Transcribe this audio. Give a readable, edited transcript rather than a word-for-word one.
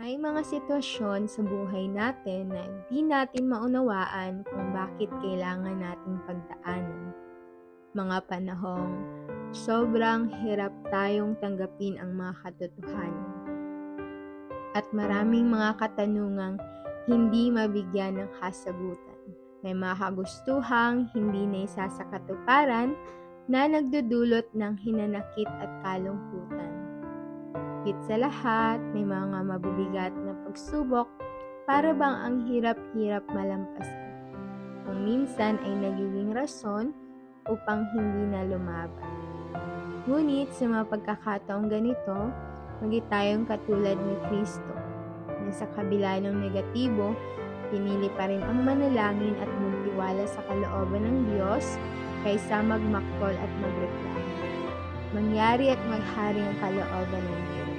May mga sitwasyon sa buhay natin na di natin maunawaan kung bakit kailangan nating pagdaanan. Mga panahong sobrang hirap tayong tanggapin ang mga katotohanan. At maraming mga katanungang hindi mabigyan ng kasagutan. May mga kagustuhang hindi naisa sa katuparan na nagdudulot ng hinanakit at kalungkutan. Higit sa lahat, may mga mabibigat na pagsubok para bang ang hirap-hirap malampasan. Kung minsan ay nagiging rason upang hindi na lumaban. Ngunit sa mga pagkakataong ganito, maging tayong katulad ni Kristo, na sa kabila ng negatibo, pinili pa rin ang manalangin at magtiwala sa kalooban ng Diyos kaysa magmaktol at magreklamo. Mangyari at maghari ang kalooban ng Diyos.